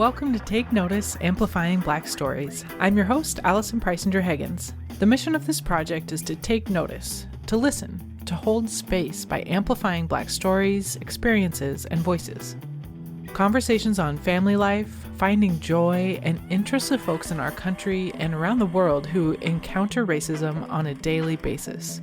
welcome to Take Notice, Amplifying Black Stories. I'm your host, Allison Preisinger-Higgins. The mission of this project is to take notice, to listen, to hold space by amplifying Black stories, experiences, and voices. Conversations on family life, finding joy, and interests of folks in our country and around the world who encounter racism on a daily basis.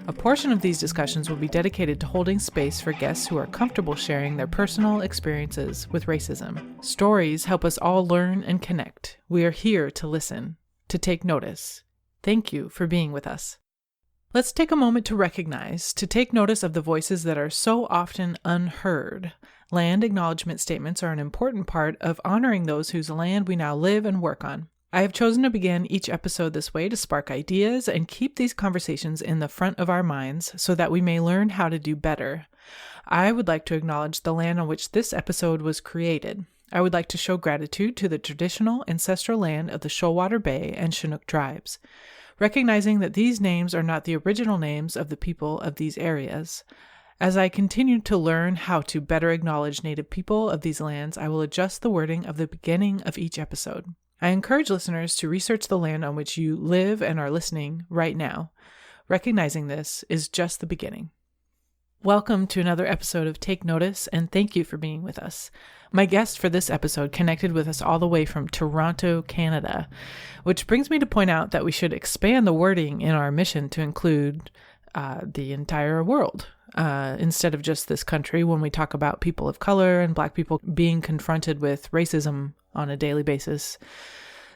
A portion of these discussions will be dedicated to holding space for guests who are comfortable sharing their personal experiences with racism. Stories help us all learn and connect. We are here to listen, to take notice. Thank you for being with us. Let's take a moment to recognize, to take notice of the voices that are so often unheard. Land acknowledgement statements are an important part of honoring those whose land we now live and work on. I have chosen to begin each episode this way to spark ideas and keep these conversations in the front of our minds so that we may learn how to do better. I would like to acknowledge the land on which this episode was created. I would like to show gratitude to the traditional ancestral land of the Shoalwater Bay and Chinook tribes. Recognizing that these names are not the original names of the people of these areas. As I continue to learn how to better acknowledge Native people of these lands, I will adjust the wording of the beginning of each episode. I encourage listeners to research the land on which you live and are listening right now. Recognizing this is just the beginning. Welcome to another episode of Take Notice, and thank you for being with us. My guest for this episode connected with us all the way from Toronto, Canada, which brings me to point out that we should expand the wording in our mission to include the entire world. Instead of just this country, when we talk about people of color and Black people being confronted with racism on a daily basis.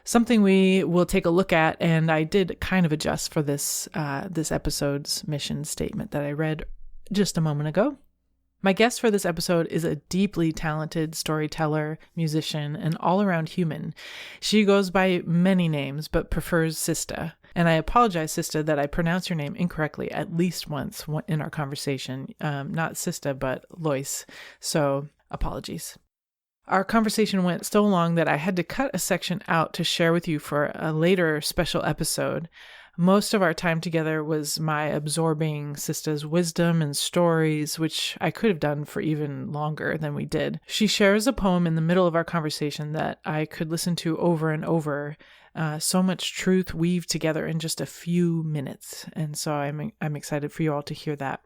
Something we will take a look at, and I did kind of adjust for this episode's mission statement that I read just a moment ago. My guest for this episode is a deeply talented storyteller, musician, and all-around human. She goes by many names, but prefers Sistah. And I apologize, Sistah, that I pronounced your name incorrectly at least once in our conversation. Not Sistah, but Loyce. So apologies. Our conversation went so long that I had to cut a section out to share with you for a later special episode. Most of our time together was my absorbing Sistah's wisdom and stories, which I could have done for even longer than we did. She shares a poem in the middle of our conversation that I could listen to over and over. So much truth weaved together in just a few minutes. And so I'm excited for you all to hear that.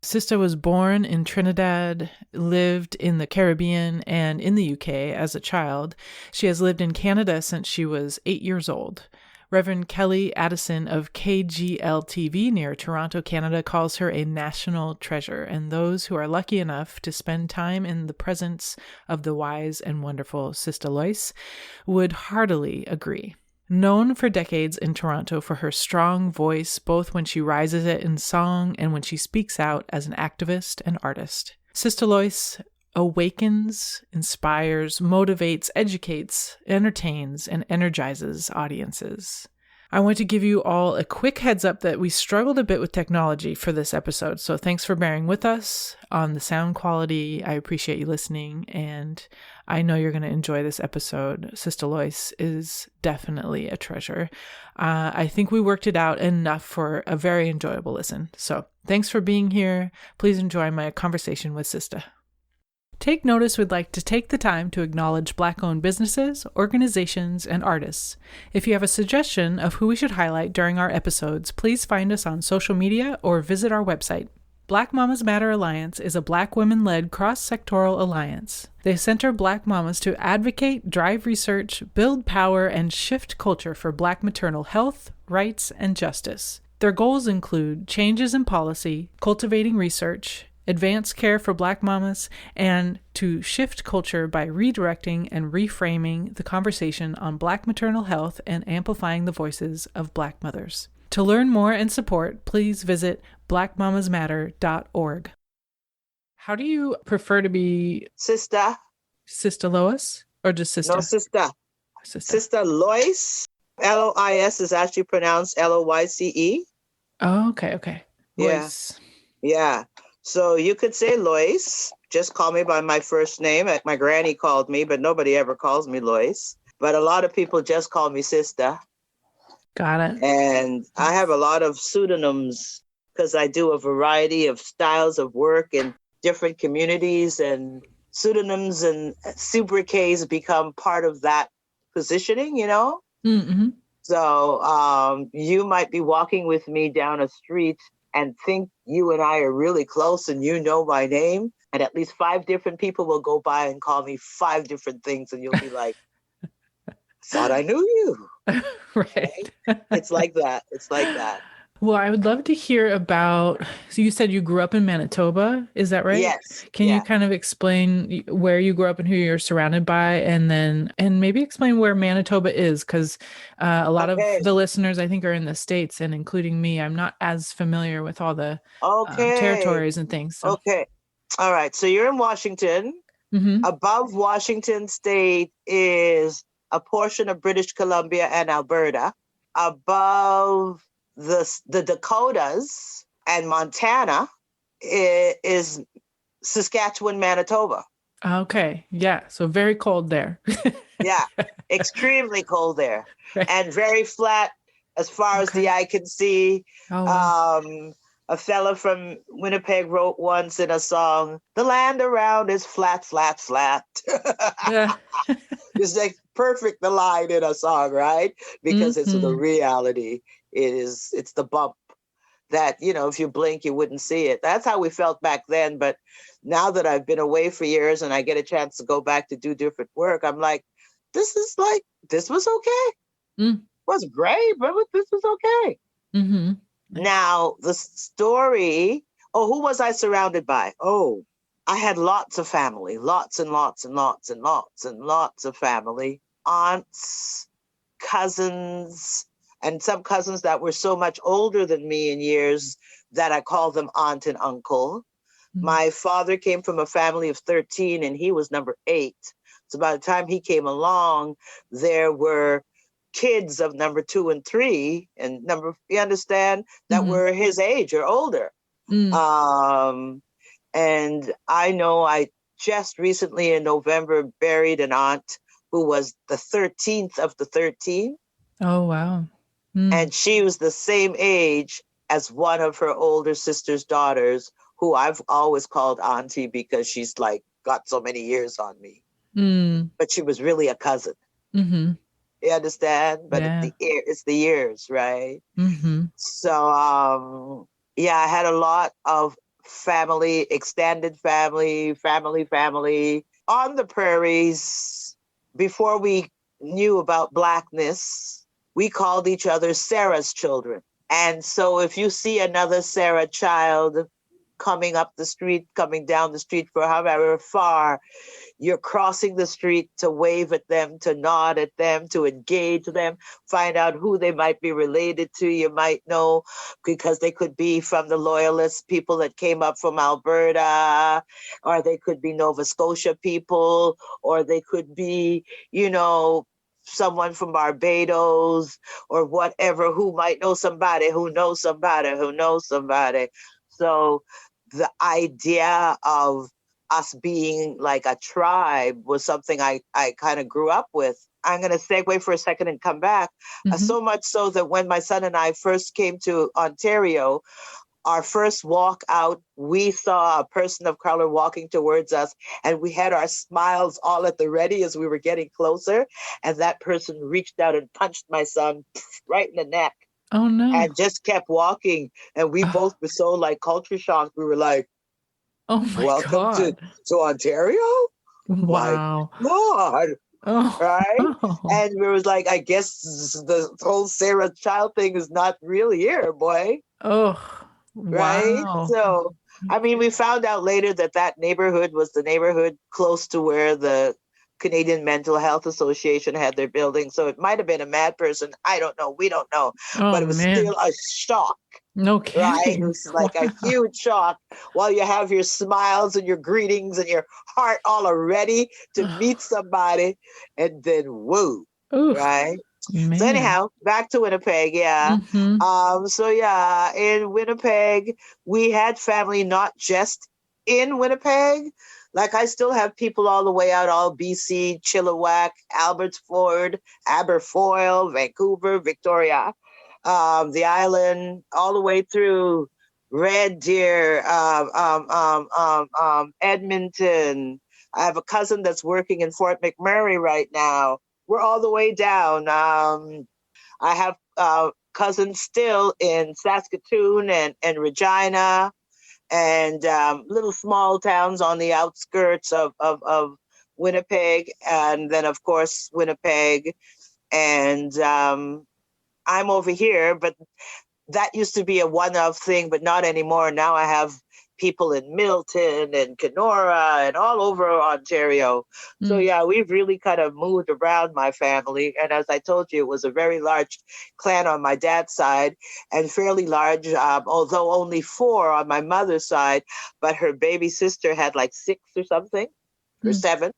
Sistah was born in Trinidad, lived in the Caribbean and in the UK as a child. She has lived in Canada since she was 8 years old. Reverend Kelly Addison of KGL TV near Toronto, Canada, calls her a national treasure, and those who are lucky enough to spend time in the presence of the wise and wonderful Sistah Lois would heartily agree. Known for decades in Toronto for her strong voice, both when she rises it in song and when she speaks out as an activist and artist. Sistah Lois awakens, inspires, motivates, educates, entertains, and energizes audiences. I want to give you all a quick heads up that we struggled a bit with technology for this episode, so thanks for bearing with us on the sound quality. I appreciate you listening, and I know you're going to enjoy this episode. Sistah Lois is definitely a treasure. I think we worked it out enough for a very enjoyable listen. So thanks for being here. Please enjoy my conversation with Sistah. Take Notice would like to take the time to acknowledge Black-owned businesses, organizations, and artists. If you have a suggestion of who we should highlight during our episodes, please find us on social media or visit our website. Black Mamas Matter Alliance is a Black women-led cross-sectoral alliance. They center Black mamas to advocate, drive research, build power, and shift culture for Black maternal health, rights, and justice. Their goals include changes in policy, cultivating research, advanced care for Black mamas, and to shift culture by redirecting and reframing the conversation on Black maternal health and amplifying the voices of Black mothers. To learn more and support, please visit blackmamasmatter.org. How do you prefer to be? Sistah. Sistah Lois? Or just Sistah? No, Sistah. Sistah Lois. Lois is actually pronounced Loyce. Oh, okay. Loyce. Yeah. So you could say Loyce. Just call me by my first name, like my granny called me, but nobody ever calls me Loyce. But a lot of people just call me Sistah. Got it. And I have a lot of pseudonyms because I do a variety of styles of work in different communities. And pseudonyms and sobriquets become part of that positioning, you know? Mm-hmm. So you might be walking with me down a street and think you and I are really close and you know my name. And at least 5 different people will go by and call me 5 different things. And you'll be like, thought I knew you. Right. It's like that. It's like that. Well, I would love to hear about, so you said you grew up in Manitoba, is that right? Yes. Can you Yeah. kind of explain where you grew up and who you're surrounded by, and maybe explain where Manitoba is? Because a lot of Okay. the listeners, I think, are in the States, and including me, I'm not as familiar with all the Okay. territories and things. So, Okay. All right. So you're in Washington. mm-hmm. Above Washington State is a portion of British Columbia and Alberta. Above the Dakotas and Montana is Saskatchewan, Manitoba. Okay. Yeah. So very cold there. Yeah, extremely cold there, Right. and very flat as far as the eye can see. Oh, wow. A fella from Winnipeg wrote once in a song, "The land around is flat, flat, flat." Yeah. It's like perfect the line in a song, right? Because it's the Mm-hmm. reality. It's the bump that, you know, if you blink, you wouldn't see it. That's how we felt back then. But now that I've been away for years and I get a chance to go back to do different work, I'm like, this was okay. Mm. It was great, but this was okay. Mm-hmm. Now, the story, who was I surrounded by? Oh, I had lots of family, lots and lots and lots and lots and lots of family, aunts, cousins, and some cousins that were so much older than me in years that I call them aunt and uncle. Mm. My father came from a family of 13 and he was number 8. So by the time he came along, there were kids of number 2 and 3 and you understand, that Mm-hmm. were his age or older. Mm. And I know I just recently in November buried an aunt who was the 13th of the 13. Oh, wow. Mm. And she was the same age as one of her older sister's daughters, who I've always called auntie because she's like got so many years on me. Mm. But she was really a cousin. Mm-hmm. You understand? But Yeah. it's the years, right? Mm-hmm. So yeah, I had a lot of family, extended family on the prairies. Before we knew about Blackness, we called each other Sarah's children. And so if you see another Sarah child coming up the street, coming down the street for however far, you're crossing the street to wave at them, to nod at them, to engage them, find out who they might be related to. You might know because they could be from the Loyalist people that came up from Alberta, or they could be Nova Scotia people, or they could be, you know, someone from Barbados or whatever, who might know somebody who knows somebody who knows somebody. So the idea of us being like a tribe was something I kind of grew up with. I'm going to segue for a second and come back. Mm-hmm. So much so that when my son and I first came to Ontario, our first walk out, we saw a person of color walking towards us, and we had our smiles all at the ready as we were getting closer. And that person reached out and punched my son right in the neck. Oh, no. And just kept walking. And we both were so like culture shocked. We were like, oh my welcome God. to Ontario? Wow. My God. Oh, Right? oh. And we was like, I guess the whole Sarah child thing is not really here, boy. Oh, Right? wow. So, I mean, we found out later that neighborhood was the neighborhood close to where the Canadian Mental Health Association had their building. So it might have been a mad person. I don't know. We don't know. Oh, But it was man. still a shock. No Right? kidding. It was like Wow. a huge shock while you have your smiles and your greetings and your heart all are ready to meet somebody. And then, woo. Oof, Right? man. So anyhow, back to Winnipeg, yeah. Mm-hmm. So yeah, in Winnipeg, we had family not just in Winnipeg. Like I still have people all the way out, all BC, Chilliwack, Abbotsford, Aberfoyle, Vancouver, Victoria, the island, all the way through Red Deer, Edmonton, I have a cousin that's working in Fort McMurray right now. We're all the way down. I have cousins still in Saskatoon and Regina and little small towns on the outskirts of Winnipeg. And then, of course, Winnipeg. And I'm over here, but that used to be a one-off thing, but not anymore. Now I have people in Milton and Kenora and all over Ontario. So yeah, we've really kind of moved around my family. And as I told you, it was a very large clan on my dad's side and fairly large, although only 4 on my mother's side, but her baby sister had like 6 or something, or 7.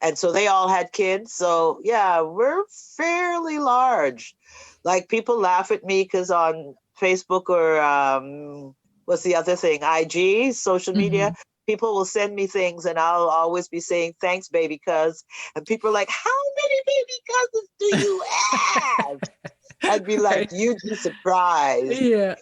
And so they all had kids. So yeah, we're fairly large. Like people laugh at me because on Facebook or what's the other thing? IG, social media. People will send me things and I'll always be saying, thanks, baby cuz. And people are like, how many baby cousins do you have? I'd be like, you'd be surprised. Yeah.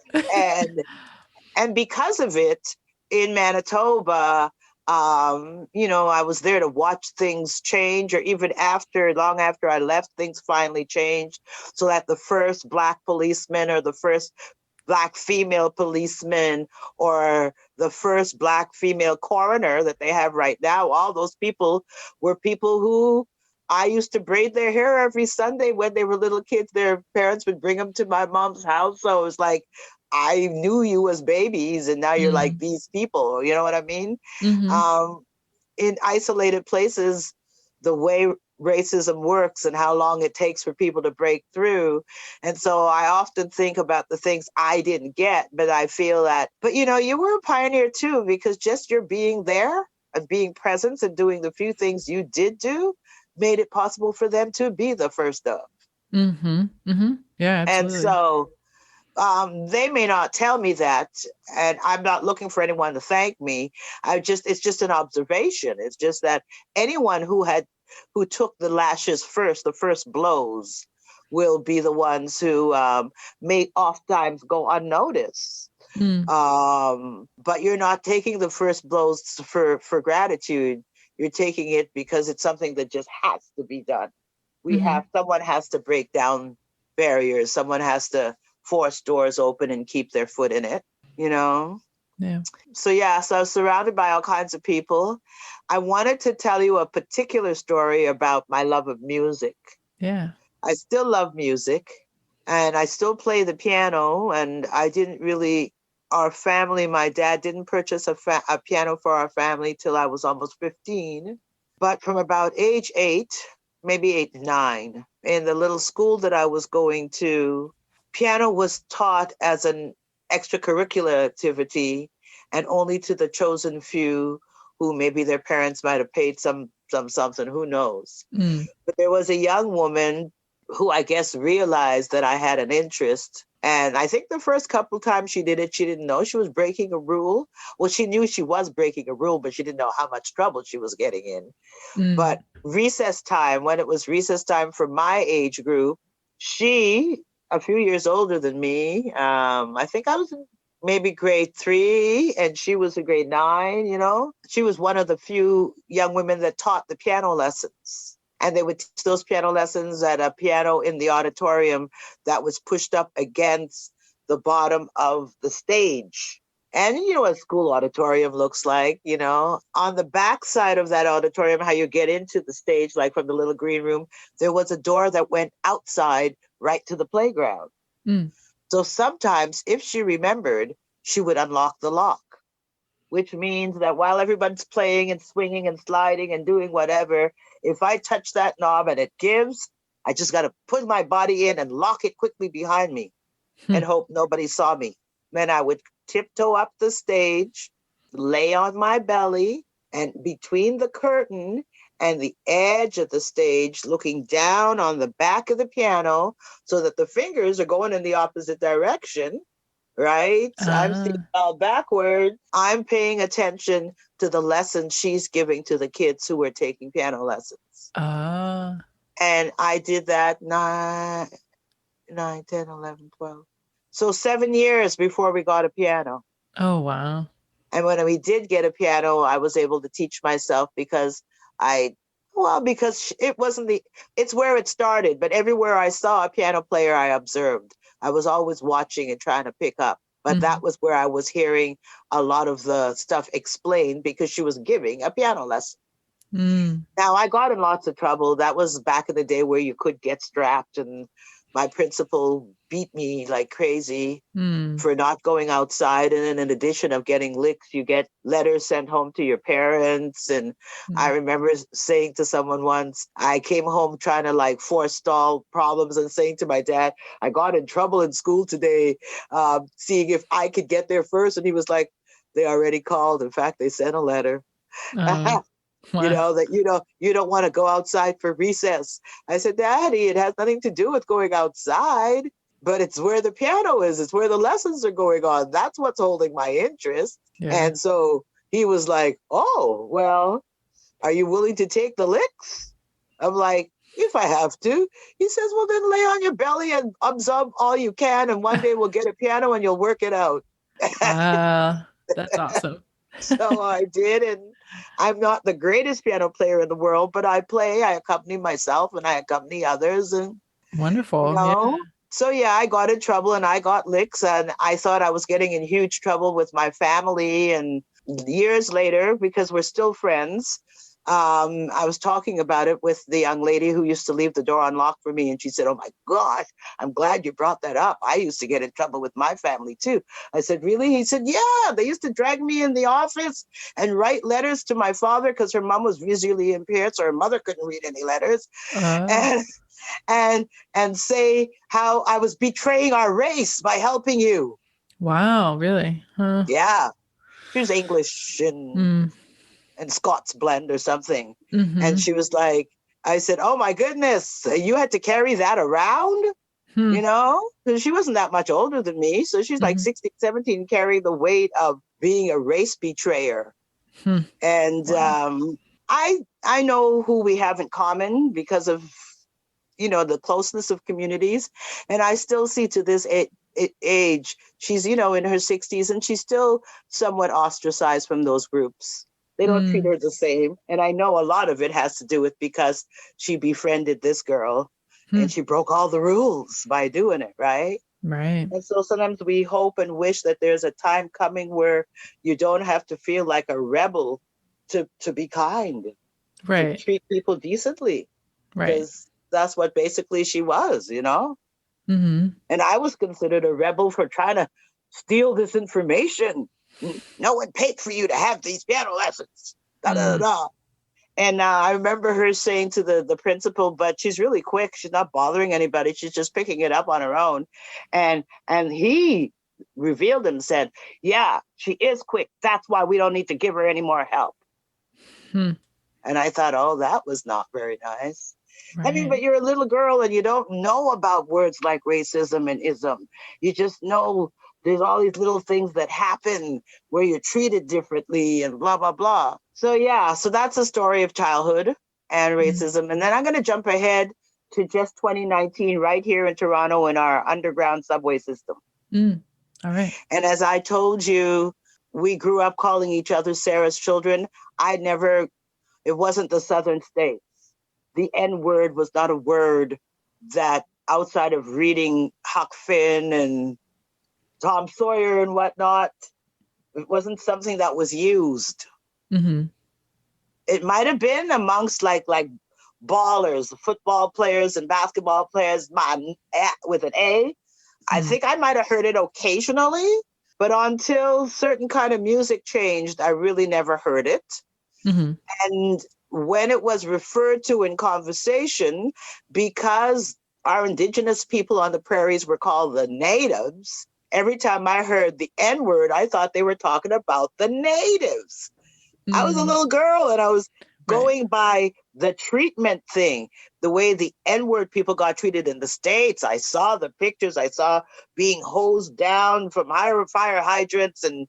And because of it, in Manitoba, I was there to watch things change, or even long after I left, things finally changed so that the first Black policeman or the first Black female policeman or the first Black female coroner that they have right now, all those people were people who I used to braid their hair every Sunday when they were little kids. Their parents would bring them to my mom's house. So it was like, I knew you as babies and now you're like these people, you know what I mean? In isolated places, the way racism works and how long it takes for people to break through. And so I often think about the things I didn't get, but I feel that, but you were a pioneer too, because just your being there and being present and doing the few things you did do made it possible for them to be the first of. Yeah, absolutely. And so they may not tell me that, and I'm not looking for anyone to thank me. It's just an observation. It's just that anyone who took the lashes first, the first blows, will be the ones who may oftentimes go unnoticed. But you're not taking the first blows for gratitude. You're taking it because it's something that just has to be done. Someone has to break down barriers. Someone has to force doors open and keep their foot in it, Yeah. So I was surrounded by all kinds of people. I wanted to tell you a particular story about my love of music. Yeah. I still love music and I still play the piano, and our family, my dad didn't purchase a piano for our family till I was almost 15. But from about age 8, maybe 8, 9, in the little school that I was going to, piano was taught as an extracurricular activity and only to the chosen few who maybe their parents might have paid some something, who knows. But there was a young woman who I guess realized that I had an interest. And I think the first couple times she did it, she didn't know she was breaking a rule. Well, she knew she was breaking a rule, but she didn't know how much trouble she was getting in. But recess time, when it was recess time for my age group, she, a few years older than me, I think I was in maybe grade 3 and she was in grade 9, She was one of the few young women that taught the piano lessons. And they would teach those piano lessons at a piano in the auditorium that was pushed up against the bottom of the stage. And you know what a school auditorium looks like, On the back side of that auditorium, how you get into the stage, like from the little green room, there was a door that went outside right to the playground. So sometimes, if she remembered, she would unlock the lock, which means that while everyone's playing and swinging and sliding and doing whatever, if I touch that knob and it gives, I just got to put my body in and lock it quickly behind me and hope nobody saw me. Then I would tiptoe up the stage, lay on my belly, and between the curtain and the edge of the stage, looking down on the back of the piano so that the fingers are going in the opposite direction, right? I'm seeing all backwards. I'm paying attention to the lessons she's giving to the kids who were taking piano lessons. And I did that 9, 10, 11, 12. So 7 years before we got a piano. Oh, wow. And when we did get a piano, I was able to teach myself because Because it's where it started, but everywhere I saw a piano player, I observed. I was always watching and trying to pick up. But that was where I was hearing a lot of the stuff explained because she was giving a piano lesson. Now, I got in lots of trouble. That was back in the day where you could get strapped, and my principal beat me like crazy for not going outside. And then in addition of getting licks, you get letters sent home to your parents. And I remember saying to someone once, I came home trying to like forestall problems and saying to my dad, I got in trouble in school today, seeing if I could get there first. And he was like, they already called. In fact, they sent a letter. Wow. You don't want to go outside for recess. I said, Daddy, it has nothing to do with going outside, but it's where the piano is. It's where the lessons are going on. That's what's holding my interest. Yeah. And so he was like, oh, well, are you willing to take the licks? I'm like, if I have to. He says, well, then lay on your belly and absorb all you can. And one day we'll get a piano and you'll work it out. That's awesome. So I did. And I'm not the greatest piano player in the world, but I play, I accompany myself and I accompany others. And Wonderful. yeah. Yeah. So yeah, I got in trouble and I got licks, and I thought I was getting in huge trouble with my family. And years later, because we're still friends, I was talking about it with the young lady who used to leave the door unlocked for me. And she said, oh my gosh, I'm glad you brought that up. I used to get in trouble with my family too. I said, really? He said, yeah, they used to drag me in the office and write letters to my father because her mom was visually impaired. So her mother couldn't read any letters. And say how I was betraying our race by helping you. Wow, really? Huh. Yeah. She was English and Scots blend or something. And she was like, I said, oh my goodness, you had to carry that around, because she wasn't that much older than me. So she's like 16, 17, carrying the weight of being a race betrayer. And I know who we have in common because of, the closeness of communities. And I still see to this age, she's, in her 60s, and she's still somewhat ostracized from those groups. They don't treat her the same. And I know a lot of it has to do with because she befriended this girl and she broke all the rules by doing it, right? Right. And so sometimes we hope and wish that there's a time coming where you don't have to feel like a rebel to be kind, right, to treat people decently. Right. Because that's what basically she was, And I was considered a rebel for trying to steal this information. No one paid for you to have these piano lessons. Da, da, da, da. And I remember her saying to the principal, but she's really quick. She's not bothering anybody. She's just picking it up on her own. And he revealed and said, yeah, she is quick. That's why we don't need to give her any more help. And I thought, oh, that was not very nice. Right. I mean, but you're a little girl and you don't know about words like racism and ism. You just know there's all these little things that happen where you're treated differently and blah, blah, blah. So, yeah, so that's a story of childhood and racism. And then I'm going to jump ahead to just 2019 right here in Toronto in our underground subway system. All right. And as I told you, we grew up calling each other Sarah's children. It wasn't the Southern states. The N-word was not a word that outside of reading Huck Finn and Tom Sawyer and whatnot, it wasn't something that was used. It might have been amongst like ballers, football players and basketball players with an A. I think I might have heard it occasionally, but until certain kind of music changed, I really never heard it. And when it was referred to in conversation, because our indigenous people on the prairies were called the natives, every time I heard the N-word, I thought they were talking about the natives. I was a little girl and I was going by the treatment thing, the way the N-word people got treated in the States. I saw the pictures. I saw being hosed down from fire hydrants and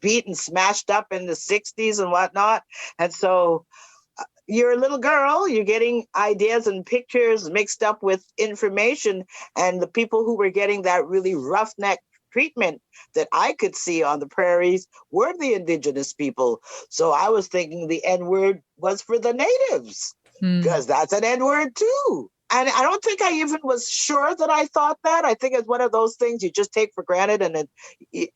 beaten, smashed up in the 60s and whatnot. And so you're a little girl, you're getting ideas and pictures mixed up with information. And the people who were getting that really roughneck treatment that I could see on the prairies were the indigenous people. So I was thinking the N-word was for the natives, because that's an N-word too. And I don't think I even was sure that I thought that. I think it's one of those things you just take for granted, and you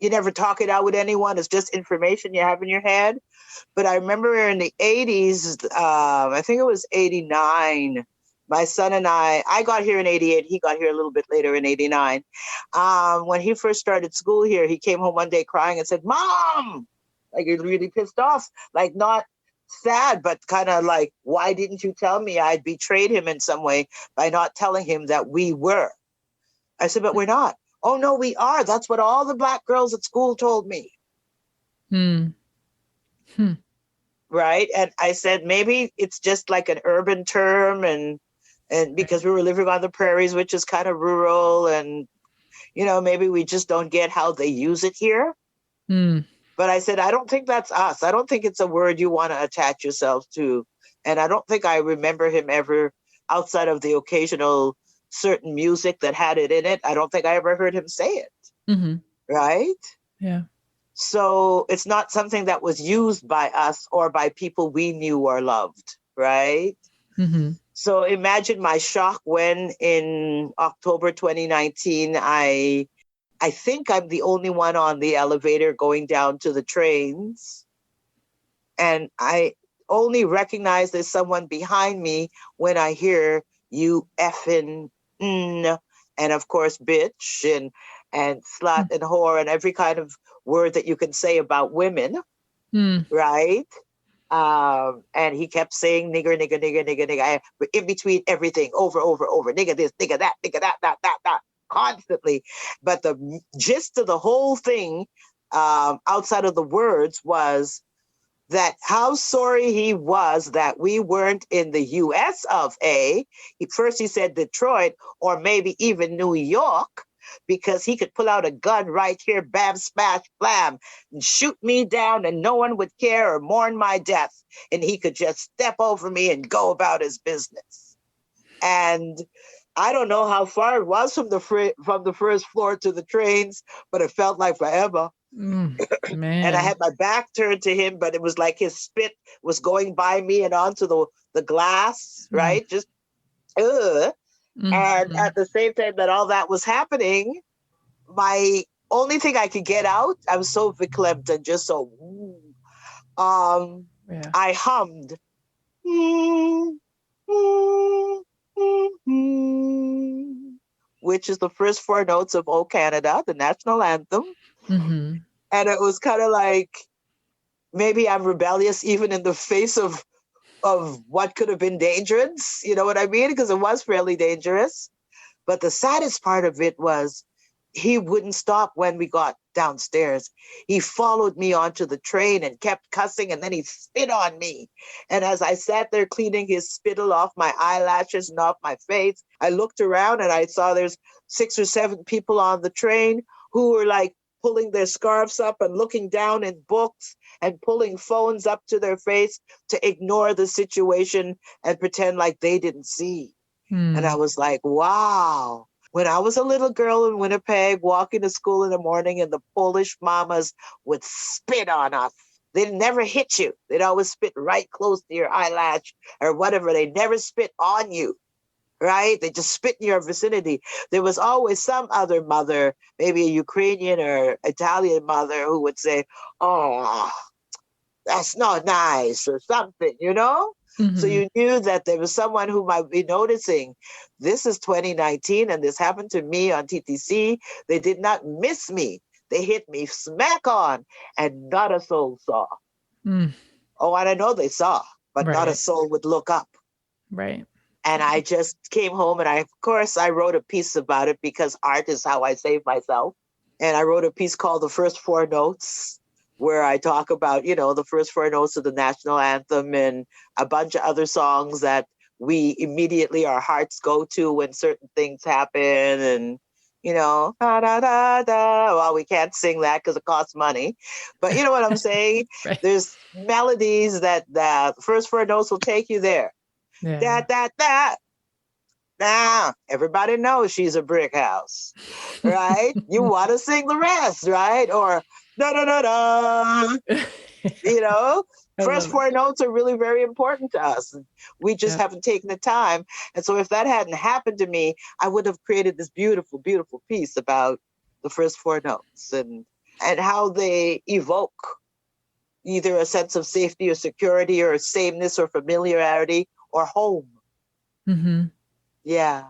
never talk it out with anyone. It's just information you have in your head. But I remember in the 80s, I think it was 89, my son and I got here in 88. He got here a little bit later in 89. When he first started school here, he came home one day crying and said, "Mom!" Like, he really pissed off, like not sad, but kind of like, why didn't you tell me? I'd betrayed him in some way by not telling him that we were. I said, but we're not. Oh, no, we are. That's what all the Black girls at school told me. Right? And I said, maybe it's just like an urban term, and because we were living on the prairies, which is kind of rural, and, you know, maybe we just don't get how they use it here. But I said, I don't think that's us. I don't think it's a word you want to attach yourself to. And I don't think I remember him ever, outside of the occasional certain music that had it in it, I don't think I ever heard him say it. Right? Yeah. So it's not something that was used by us or by people we knew or loved. Right? So imagine my shock when in October 2019, I think I'm the only one on the elevator going down to the trains. And I only recognize there's someone behind me when I hear "you effing," and of course, bitch and slut and whore and every kind of word that you can say about women. Right? And he kept saying nigger, nigger, nigger, nigger, nigger, in between everything, over, nigger this, nigger that, that, constantly. But the gist of the whole thing, outside of the words, was that how sorry he was that we weren't in the US of A. First he said Detroit, or maybe even New York, because he could pull out a gun right here, bam, smash, blam, and shoot me down and no one would care or mourn my death. And he could just step over me and go about his business. And I don't know how far it was from the first floor to the trains, but it felt like forever. Man. And I had my back turned to him, but it was like his spit was going by me and onto the glass, right? Just, And at the same time that all that was happening, my only thing I could get out, I was so verklempt and just so, I hummed, which is the first four notes of "O Canada," the national anthem. And it was kind of like, maybe I'm rebellious even in the face of what could have been dangerous. You know what I mean? Because it was fairly dangerous. But the saddest part of it was he wouldn't stop when we got downstairs. He followed me onto the train and kept cussing, and then he spit on me. And as I sat there cleaning his spittle off my eyelashes and off my face, I looked around and I saw there's 6 or 7 people on the train who were like pulling their scarves up and looking down in books and pulling phones up to their face to ignore the situation and pretend like they didn't see. And I was like, wow. When I was a little girl in Winnipeg, walking to school in the morning, and the Polish mamas would spit on us. They'd never hit you. They'd always spit right close to your eyelash or whatever. They never spit on you, right? They just spit in your vicinity. There was always some other mother, maybe a Ukrainian or Italian mother, who would say, "Oh, that's not nice," or something, you know? So you knew that there was someone who might be noticing, this is 2019 and this happened to me on TTC. They did not miss me. They hit me smack on and not a soul saw. Oh, and I know they saw, but not a soul would look up. Right. And I just came home and of course, I wrote a piece about it because art is how I save myself. And I wrote a piece called "The First Four Notes," where I talk about, you know, the first 4 notes of the national anthem and a bunch of other songs that we immediately, our hearts go to when certain things happen. And, you know, da, da, da, da. Well, we can't sing that because it costs money. But you know what I'm saying? There's melodies that the first 4 notes will take you there. Da, da, da. Now, everybody knows she's a brick house, right? You want to sing the rest, right? Or da da da da. You know, I first love it. four notes are really very important to us. We just Yep. haven't taken the time. And so if that hadn't happened to me, I would have created this beautiful, beautiful piece about the first four notes and how they evoke either a sense of safety or security or sameness or familiarity or home. Mm-hmm. Yeah.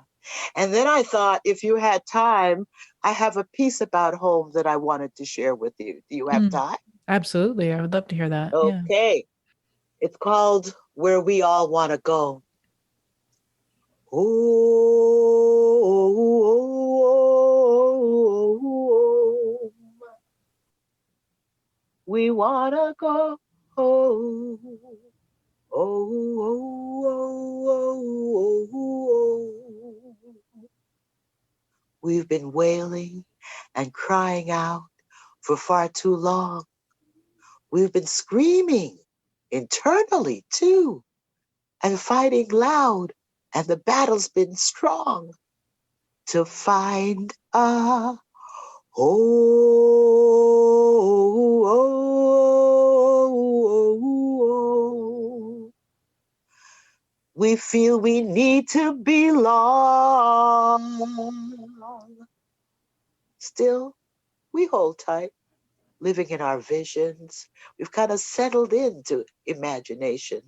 And then I thought, if you had time, I have a piece about home that I wanted to share with you. Do you have time? Absolutely. I would love to hear that. Yeah. Okay. It's called Where We All Want to Go. Oh, we want to go home. Oh, we've been wailing and crying out for far too long. We've been screaming internally too and fighting loud, and the battle's been strong to find a home. We feel we need to belong. Still, we hold tight, living in our visions. We've kind of settled into imagination.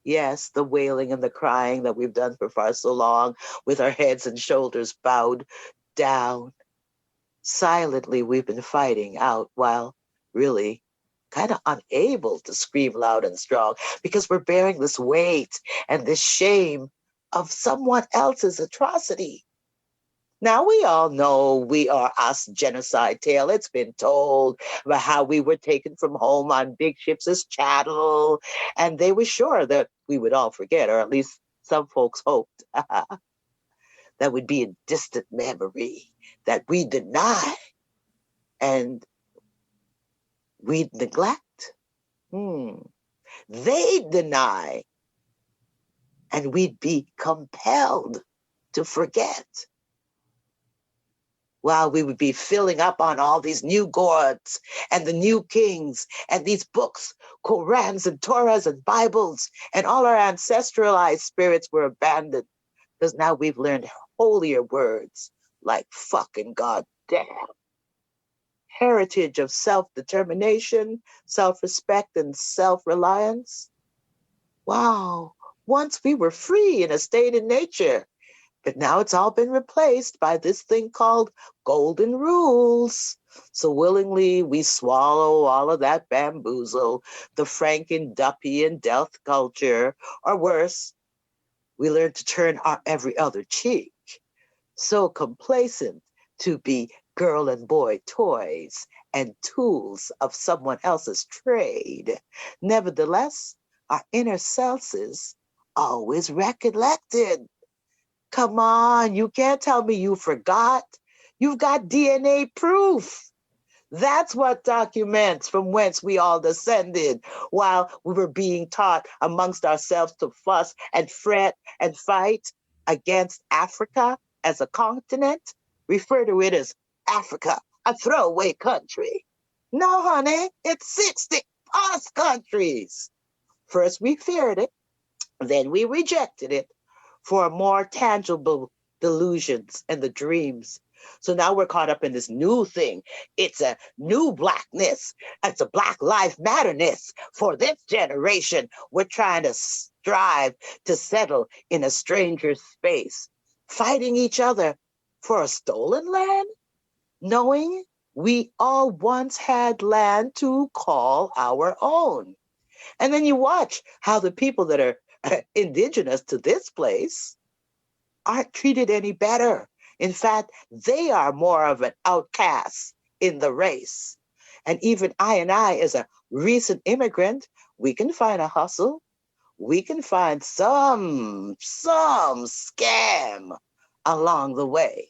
Yes, the wailing and the crying that we've done for far so long, with our heads and shoulders bowed down. Silently, we've been fighting out while really kind of unable to scream loud and strong because we're bearing this weight and this shame of someone else's atrocity. Now, we all know we are us genocide tale. It's been told about how we were taken from home on big ships as chattel, and they were sure that we would all forget, or at least some folks hoped that would be a distant memory that we deny and we neglect. They deny, and we'd be compelled to forget. While we would be filling up on all these new gods and the new kings and these books, Korans and Torahs and Bibles, and all our ancestralized spirits were abandoned because now we've learned holier words like fucking goddamn. Heritage of self-determination, self-respect, and self-reliance. Wow, once we were free in a state in nature, but now it's all been replaced by this thing called golden rules. So willingly we swallow all of that bamboozle, the Franken-Duppian death culture, or worse, we learn to turn our every other cheek. So complacent to be girl and boy toys and tools of someone else's trade. Nevertheless, our inner selves always recollected. Come on, you can't tell me you forgot. You've got DNA proof. That's what documents from whence we all descended while we were being taught amongst ourselves to fuss and fret and fight against Africa as a continent. Refer to it as Africa, a throwaway country. No, honey, it's 60 plus countries. First we feared it, then we rejected it for more tangible delusions and the dreams. So now we're caught up in this new thing. It's a new blackness. It's a Black Lives Matterness for this generation. We're trying to strive to settle in a stranger's space, fighting each other for a stolen land, knowing we all once had land to call our own. And then you watch how the people that are indigenous to this place aren't treated any better. In fact, they are more of an outcast in the race. And even I, as a recent immigrant, we can find a hustle. We can find some scam along the way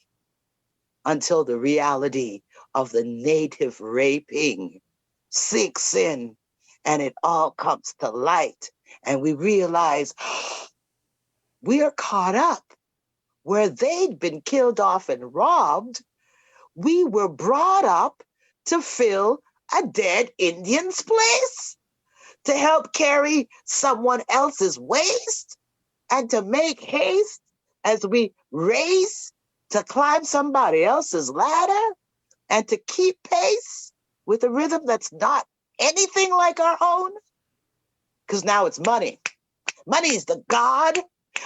until the reality of the native raping sinks in and it all comes to light. And we realize we are caught up where they'd been killed off and robbed, we were brought up to fill a dead Indian's place, to help carry someone else's waste, and to make haste as we race to climb somebody else's ladder, and to keep pace with a rhythm that's not anything like our own. Because now it's money. Money is the god.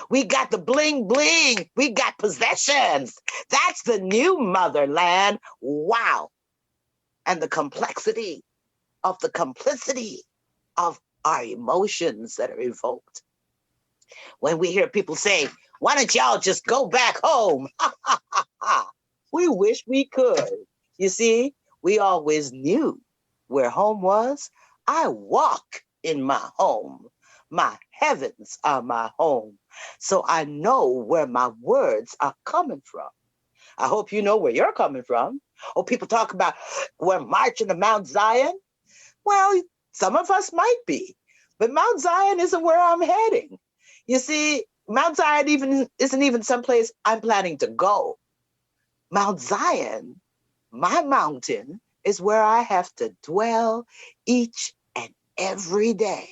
We got the bling bling. We got possessions. That's the new motherland. Wow. And the complexity of the complicity of our emotions that are evoked. When we hear people say, why don't y'all just go back home? We wish we could. You see, we always knew where home was. I walk in my home. My heavens are my home. So I know where my words are coming from. I hope you know where you're coming from. Oh, people talk about we're marching to Mount Zion. Well, some of us might be, but Mount Zion isn't where I'm heading. You see, Mount Zion isn't even someplace I'm planning to go. Mount Zion, my mountain, is where I have to dwell each and every day.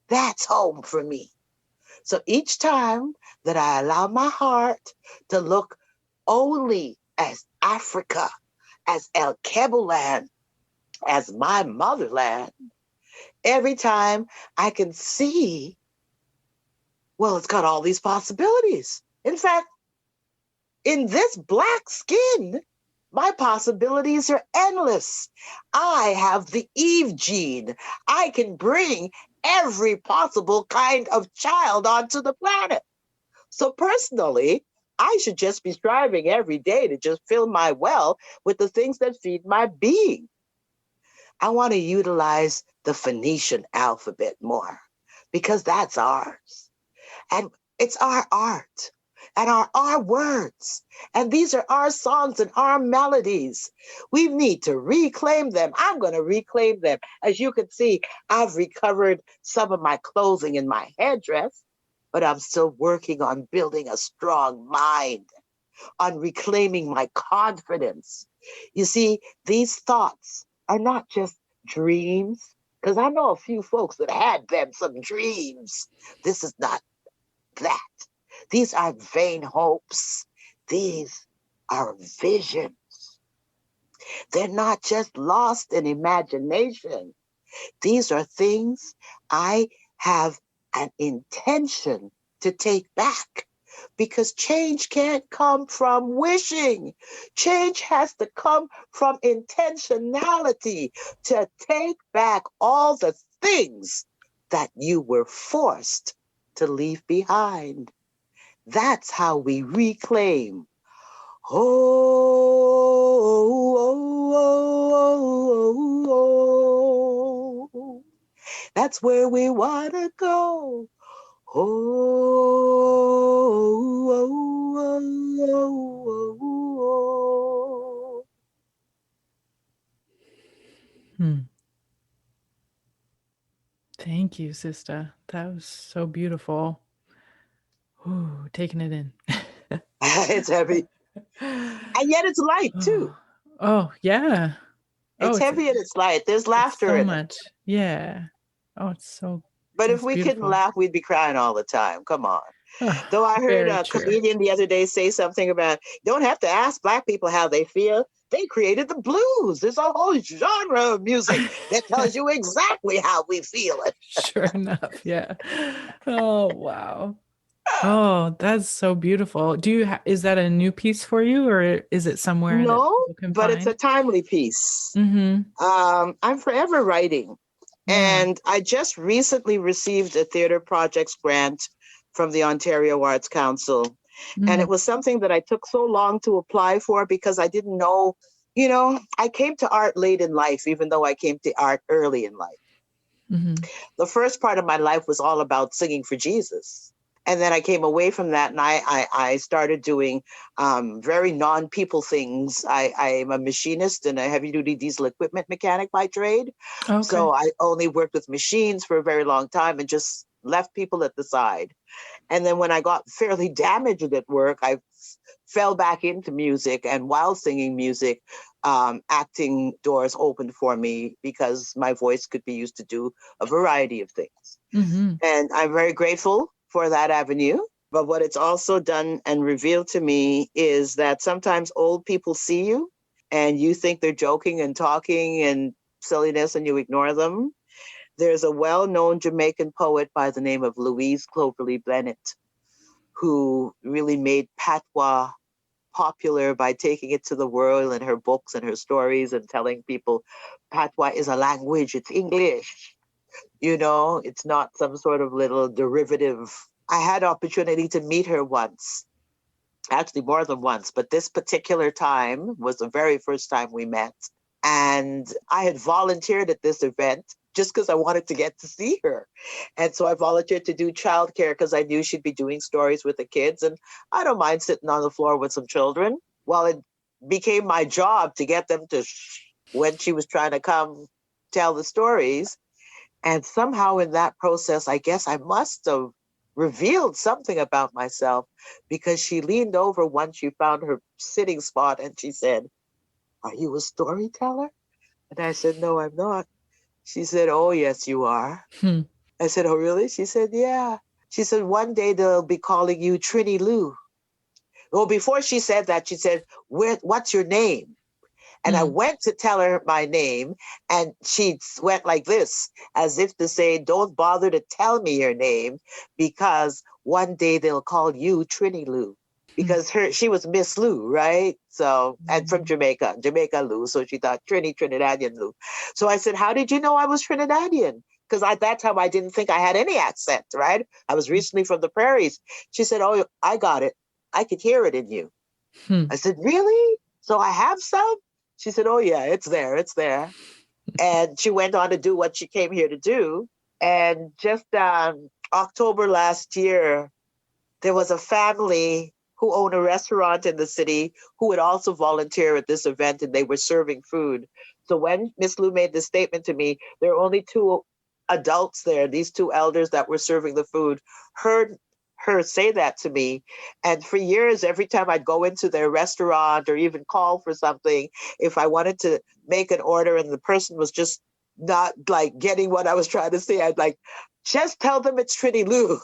That's home for me. So each time that I allow my heart to look only as Africa, as El Kebulan, as my motherland, every time I can see, well, it's got all these possibilities. In fact, in this black skin, my possibilities are endless. I have the Eve gene. I can bring every possible kind of child onto the planet. So personally, I should just be striving every day to just fill my well with the things that feed my being. I want to utilize the Phoenician alphabet more because that's ours. And it's our art and our words. And these are our songs and our melodies. We need to reclaim them. I'm going to reclaim them. As you can see, I've recovered some of my clothing and my headdress, but I'm still working on building a strong mind, on reclaiming my confidence. You see, these thoughts are not just dreams, because I know a few folks that had them some dreams. This is not that. These are vain hopes. These are visions. They're not just lost in imagination. These are things I have an intention to take back, because change can't come from wishing. Change has to come from intentionality to take back all the things that you were forced to leave behind. That's how we reclaim. Oh, that's where we want to go. Thank you, Sistah. That was so beautiful. Ooh, taking it in. It's heavy. And yet it's light, too. Oh, yeah. It's heavy and it's light. There's laughter so in much. it. Yeah. Oh, it's so. But if we couldn't laugh, we'd be crying all the time. Come on. Though I heard a comedian the other day say something about, you don't have to ask Black people how they feel. They created the blues. There's a whole genre of music that tells you exactly how we feel it. Sure enough. Yeah. Oh, wow. Oh, that's so beautiful. Is that a new piece for you, or is it somewhere? No, but it's a timely piece. Mm-hmm. I'm forever writing. Yeah. And I just recently received a theater projects grant from the Ontario Arts Council. Mm-hmm. And it was something that I took so long to apply for because I didn't know, I came to art late in life, even though I came to art early in life. Mm-hmm. The first part of my life was all about singing for Jesus. And then I came away from that and I started doing very non-people things. I'm a machinist and a heavy-duty diesel equipment mechanic by trade. Okay. So I only worked with machines for a very long time and just left people at the side. And then when I got fairly damaged at work, I fell back into music. And while singing music, acting doors opened for me because my voice could be used to do a variety of things. Mm-hmm. And I'm very grateful for that avenue. But what it's also done and revealed to me is that sometimes old people see you and you think they're joking and talking and silliness and you ignore them. There's a well-known Jamaican poet by the name of Louise Cloverly Bennett who really made patois popular by taking it to the world in her books and her stories and telling people patois is a language, it's English. You know, it's not some sort of little derivative. I had opportunity to meet her once, actually more than once, but this particular time was the very first time we met. And I had volunteered at this event just because I wanted to get to see her. And so I volunteered to do childcare because I knew she'd be doing stories with the kids. And I don't mind sitting on the floor with some children. Well, it became my job to get them to when she was trying to come tell the stories. And somehow in that process, I guess I must have revealed something about myself because she leaned over once she found her sitting spot and she said, "Are you a storyteller?" And I said, "No, I'm not." She said, "Oh, yes, you are." I said, "Oh, really?" She said, "Yeah." She said, "One day they'll be calling you Trini Lou." Well, before she said that, she said, "What's your name?" And I went to tell her my name, and she went like this, as if to say, "Don't bother to tell me your name, because one day they'll call you Trini Lou." Because she was Miss Lou, right? So, and from Jamaica Lou. So she thought Trinidadian Lou. So I said, "How did you know I was Trinidadian?" Because at that time, I didn't think I had any accent, right? I was recently from the prairies. She said, "Oh, I got it. I could hear it in you." I said, "Really? So I have some?" She said, "Oh, yeah, it's there. It's there." And she went on to do what she came here to do. And just October last year, there was a family who owned a restaurant in the city who would also volunteer at this event, and they were serving food. So when Miss Lou made this statement to me, there were only two adults there, these two elders that were serving the food, heard her say that to me. And for years, every time I'd go into their restaurant or even call for something, if I wanted to make an order and the person was just not like getting what I was trying to say, I'd like, "Just tell them it's Trini Lou."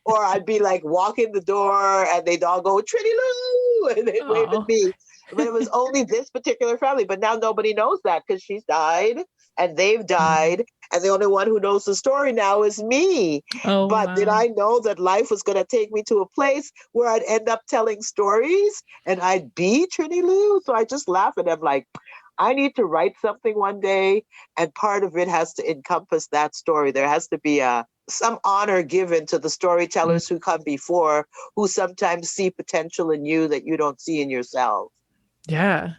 Or I'd be like, walk in the door and they'd all go, "Trini Lou," and they'd wave at me. But it was only this particular family. But now nobody knows that because she's died and they've died. And the only one who knows the story now is me. But did I know that life was going to take me to a place where I'd end up telling stories and I'd be Trini Lou? So I just laugh at them like, I need to write something one day. And part of it has to encompass that story. There has to be some honor given to the storytellers who come before, who sometimes see potential in you that you don't see in yourself. Yeah.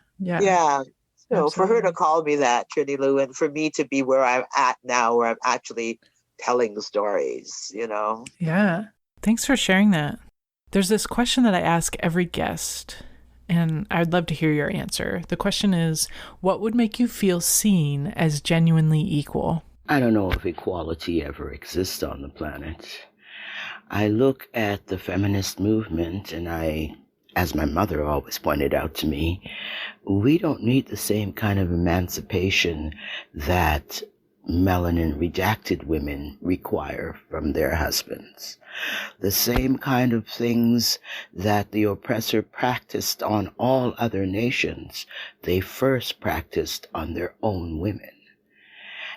So for her to call me that, Trini Lou, and for me to be where I'm at now, where I'm actually telling the stories, you know? Yeah. Thanks for sharing that. There's this question that I ask every guest, and I'd love to hear your answer. The question is, what would make you feel seen as genuinely equal? I don't know if equality ever exists on the planet. I look at the feminist movement and as my mother always pointed out to me, we don't need the same kind of emancipation that melanin redacted women require from their husbands. The same kind of things that the oppressor practiced on all other nations, they first practiced on their own women.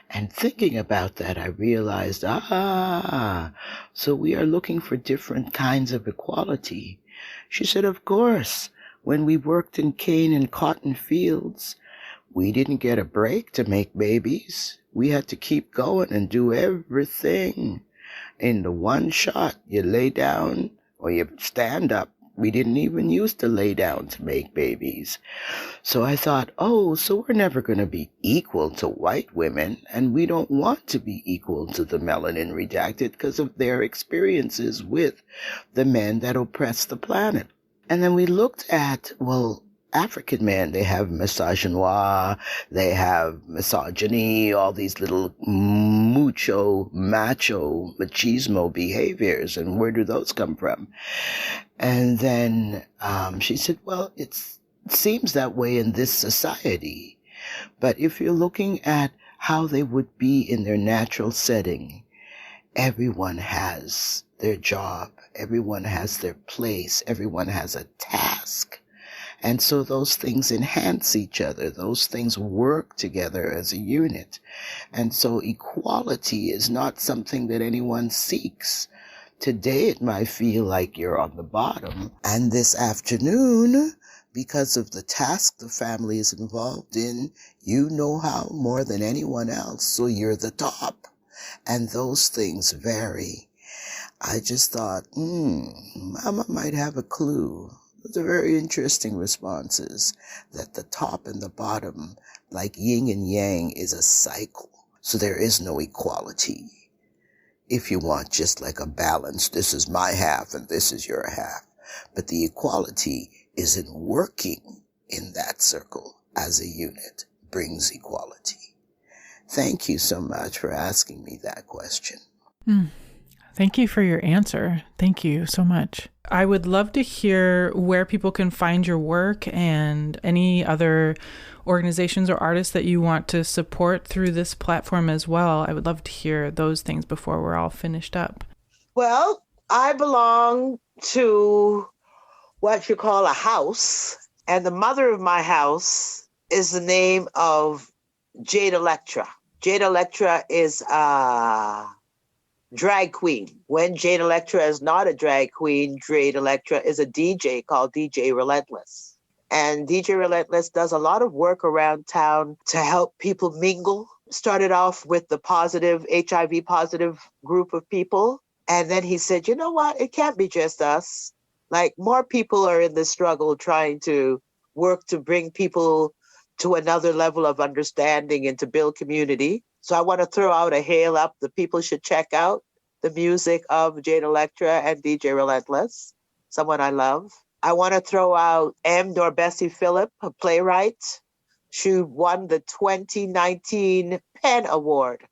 And thinking about that, I realized, so we are looking for different kinds of equality. She said, "Of course, when we worked in cane and cotton fields, we didn't get a break to make babies. We had to keep going and do everything. In the one shot, you lay down or you stand up. We didn't even used to lay down to make babies." So I thought, so we're never going to be equal to white women, and we don't want to be equal to the melanin redacted because of their experiences with the men that oppress the planet. And then we looked at, African men, they have misogynoir, they have misogyny, all these little macho, machismo behaviors. And where do those come from? And then she said, well, it seems that way in this society. But if you're looking at how they would be in their natural setting, everyone has their job, everyone has their place, everyone has a task. And so those things enhance each other. Those things work together as a unit. And so equality is not something that anyone seeks. Today it might feel like you're on the bottom. And this afternoon, because of the task the family is involved in, you know how more than anyone else. So you're the top. And those things vary. I just thought, Mama might have a clue. Those are very interesting responses, that the top and the bottom, like yin and yang, is a cycle. So there is no equality. If you want just like a balance, this is my half and this is your half. But the equality is in working in that circle as a unit brings equality. Thank you so much for asking me that question. Thank you for your answer. Thank you so much. I would love to hear where people can find your work and any other organizations or artists that you want to support through this platform as well. I would love to hear those things before we're all finished up. Well, I belong to what you call a house, and the mother of my house is the name of Jade Electra. Jade Electra is a drag queen. When Jade Electra is not a drag queen, Jade Electra is a DJ called DJ Relentless. And DJ Relentless does a lot of work around town to help people mingle. Started off with the positive, HIV positive group of people. And then he said, you know what? It can't be just us. Like, more people are in this struggle trying to work to bring people to another level of understanding and to build community. So I want to throw out a hail up. The people should check out the music of Jade Electra and DJ Relentless, someone I love. I want to throw out M. Dorbessie Phillip, a playwright. She won the 2019 Penn Award.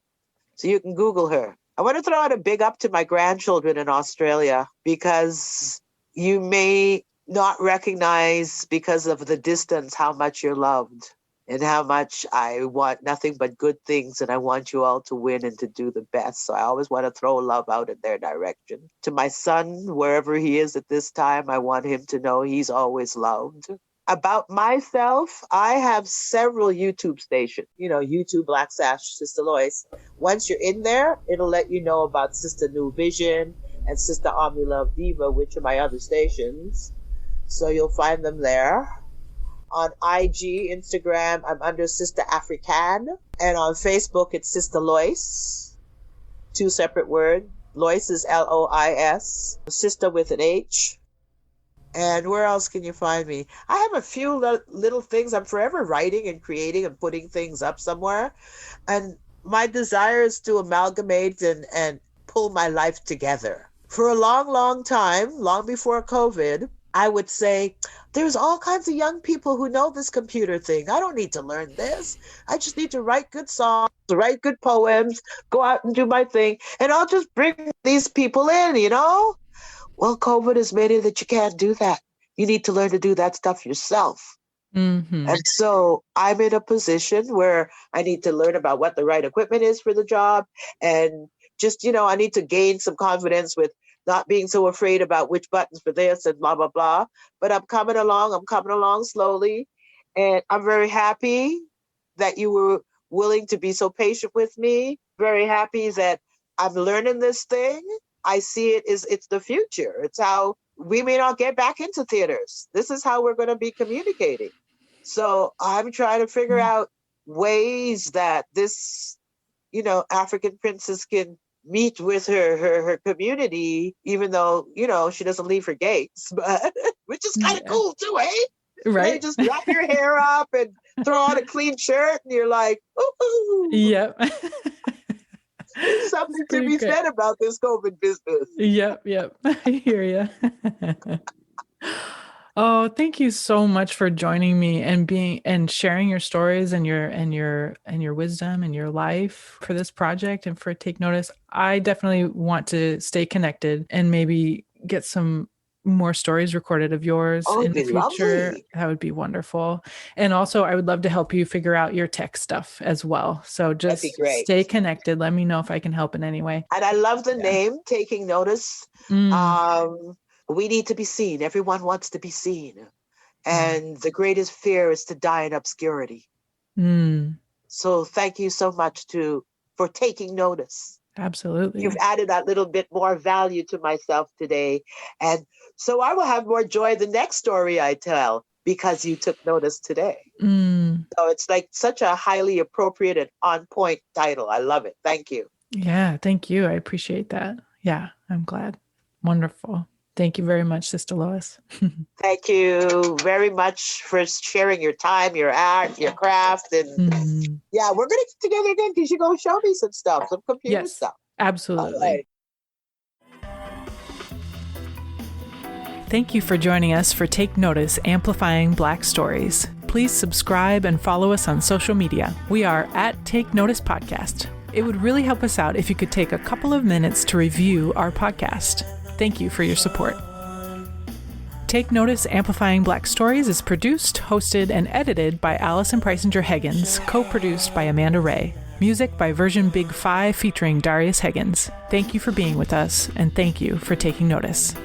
So you can Google her. I want to throw out a big up to my grandchildren in Australia, because you may not recognize, because of the distance, how much you're loved and how much I want nothing but good things, and I want you all to win and to do the best. So I always want to throw love out in their direction. To my son, wherever he is at this time, I want him to know he's always loved. About myself, I have several YouTube stations. YouTube Black Sash, Sistah Lois. Once you're in there, it'll let you know about Sistah New Vision and Sistah Omni Love Diva, which are my other stations. So you'll find them there. On IG, Instagram, I'm under Sistah Afrikan. And on Facebook, it's Sistah Lois. 2 separate words. Lois is Lois. Sistah with an H. And where else can you find me? I have a few little things. I'm forever writing and creating and putting things up somewhere. And my desire is to amalgamate and pull my life together. For a long, long time, long before COVID, I would say, there's all kinds of young people who know this computer thing. I don't need to learn this. I just need to write good songs, write good poems, go out and do my thing. And I'll just bring these people in, Well, COVID has made it that you can't do that. You need to learn to do that stuff yourself. Mm-hmm. And so I'm in a position where I need to learn about what the right equipment is for the job. And just, I need to gain some confidence with not being so afraid about which buttons for this and blah, blah, blah. But I'm coming along slowly. And I'm very happy that you were willing to be so patient with me. Very happy that I'm learning this thing. I see it's the future. It's how we may not get back into theaters. This is how we're going to be communicating. So I'm trying to figure out ways that this, African princess can meet with her community, even though, she doesn't leave her gates, but which is kind of cool too, eh? Right. You just wrap your hair up and throw on a clean shirt and you're like, ooh. Yep. There's something to be said about this COVID business. Yep. I hear you. Oh, thank you so much for joining me and being and sharing your stories and your wisdom and your life for this project and for Take Notice. I definitely want to stay connected and maybe get some more stories recorded of yours Oh, in it'd the be future. lovely. That would be wonderful. And also, I would love to help you figure out your tech stuff as well. So That'd be just great. stay connected. Let me know if I can help in any way. And I love the Yeah. name, Taking Notice. Mm, We need to be seen. Everyone wants to be seen. And the greatest fear is to die in obscurity. mm, So thank you so much for taking notice. absolutely. You've added that little bit more value to myself today. And so I will have more joy the next story I tell because you took notice today. Mm. So it's like such a highly appropriate and on point title. I love it. Thank you. Yeah, thank you. I appreciate that. Yeah, I'm glad. Wonderful. Thank you very much, Sister Lois. Thank you very much for sharing your time, your art, your craft. And yeah, we're going to get together again because you're going to show me some stuff, some computer Yes, stuff. absolutely. Thank you for joining us for Take Notice Amplifying Black Stories. Please subscribe and follow us on social media. We are at Take Notice Podcast. It would really help us out if you could take a couple of minutes to review our podcast. Thank you for your support. Take Notice Amplifying Black Stories is produced, hosted, and edited by Allison Preisinger Higgins, co-produced by Amanda Ray. Music by Version Big 5 featuring Darius Higgins. Thank you for being with us, and thank you for taking notice.